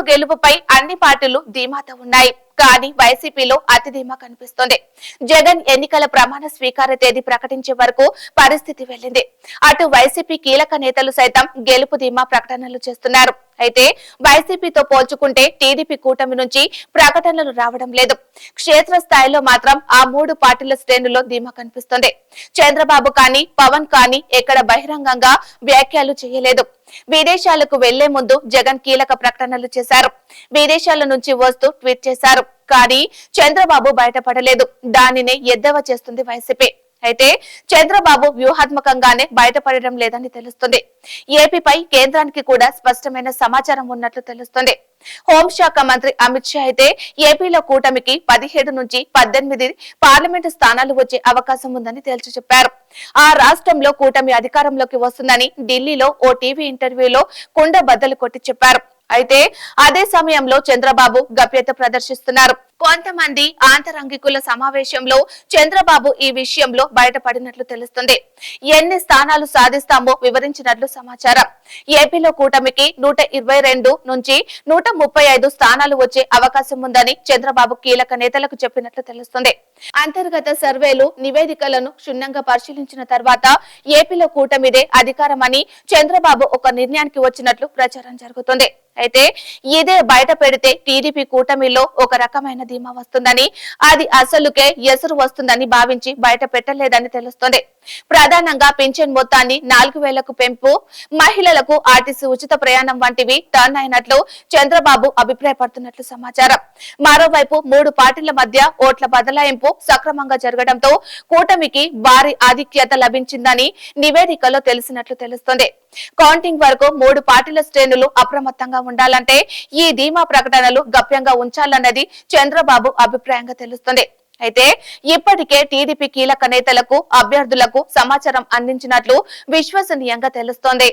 గెలుపుపై అన్ని పార్టీలు ధీమాతో ఉన్నాయి. కానీ వైసీపీలో అతి ధీమా కనిపిస్తోంది. జగన్ ఎన్నికల ప్రమాణ స్వీకార తేదీ ప్రకటించే వరకు పరిస్థితి వెళ్లింది. అటు వైసీపీ కీలక నేతలు సైతం గెలుపు ధీమా ప్రకటనలు చేస్తున్నారు. అయితే వైసీపీతో పోల్చుకుంటే టీడీపీ కూటమి నుంచి ప్రకటనలు రావడం లేదు. క్షేత్ర స్థాయిలో మాత్రం ఆ మూడు పార్టీల శ్రేణుల్లో ధీమా కనిపిస్తోంది. చంద్రబాబు కానీ పవన్ కానీ ఎక్కడ బహిరంగంగా వ్యాఖ్యలు చేయలేదు. విదేశాలకు వెళ్లే ముందు జగన్ కీలక ప్రకటనలు చేశారు. విదేశాల నుంచి వస్తూ ట్వీట్ చేశారు. కానీ చంద్రబాబు బయటపడలేదు. దానినే ఎద్దేవా చేస్తుంది వైసీపీ. అయితే చంద్రబాబు వ్యూహాత్మకంగానే బయటపడడం లేదని తెలుస్తుంది. ఏపీపై కేంద్రానికి కూడా స్పష్టమైన సమాచారం ఉన్నట్లు తెలుస్తుంది. హోంశాఖ మంత్రి అమిత్ షా అయితే ఏపీలో కూటమికి 17 నుంచి 18 పార్లమెంటు స్థానాలు వచ్చే అవకాశం ఉందని తేల్చి చెప్పారు. ఆ రాష్ట్రంలో కూటమి అధికారంలోకి వస్తుందని ఢిల్లీలో ఓ టీవీ ఇంటర్వ్యూలో కుండ బద్దలు కొట్టి చెప్పారు. అయితే అదే సమయంలో చంద్రబాబు గప్యత ప్రదర్శిస్తున్నారు. కొంతమంది ఆంతరంగికుల సమావేశంలో చంద్రబాబు ఈ విషయంలో బయటపడినట్లు తెలుస్తుంది. ఎన్ని స్థానాలు సాధిస్తామో వివరించినట్లు సమాచారం. ఏపీలో కూటమికి 122 నుంచి 135 స్థానాలు వచ్చే అవకాశం ఉందని చంద్రబాబు కీలక నేతలకు చెప్పినట్లు తెలుస్తుంది. అంతర్గత సర్వేలు నివేదికలను క్షుణ్ణంగా పరిశీలించిన తర్వాత ఏపీలో కూటమిదే అధికారమని చంద్రబాబు ఒక నిర్ణయానికి వచ్చినట్లు ప్రచారం జరుగుతుంది. అయితే ఇదే బయట పెడితే టీడీపీ కూటమిలో ఒక రకమైన ధీమా వస్తుందని, అది అసలుకే ఎసురు వస్తుందని భావించి బయట పెట్టలేదని తెలుస్తోంది. ప్రధానంగా పింఛన్ మొత్తాన్ని 4000కు పెంపు, మహిళలకు ఆర్టీసీ ఉచిత ప్రయాణం వంటివి టర్న్ అయినట్లు చంద్రబాబు అభిప్రాయపడుతున్నట్లు సమాచారం. మరోవైపు మూడు పార్టీల మధ్య ఓట్ల బదలాయింపు సక్రమంగా జరగడంతో కూటమికి భారీ ఆధిక్యత లభించిందని నివేదికలో తెలిసినట్లు తెలుస్తోంది. కౌంటింగ్ వరకు మూడు పార్టీల శ్రేణులు అప్రమత్తంగా ఉండాలంటే ఈ ధీమా ప్రకటనలు గప్యంగా ఉంచాలన్నది చంద్రబాబు అభిప్రాయంగా తెలుస్తుంది. అయితే ఇప్పటికే టీడీపీ కీలక నేతలకు, అభ్యర్థులకు సమాచారం అందించినట్లు విశ్వసనీయంగా తెలుస్తోంది.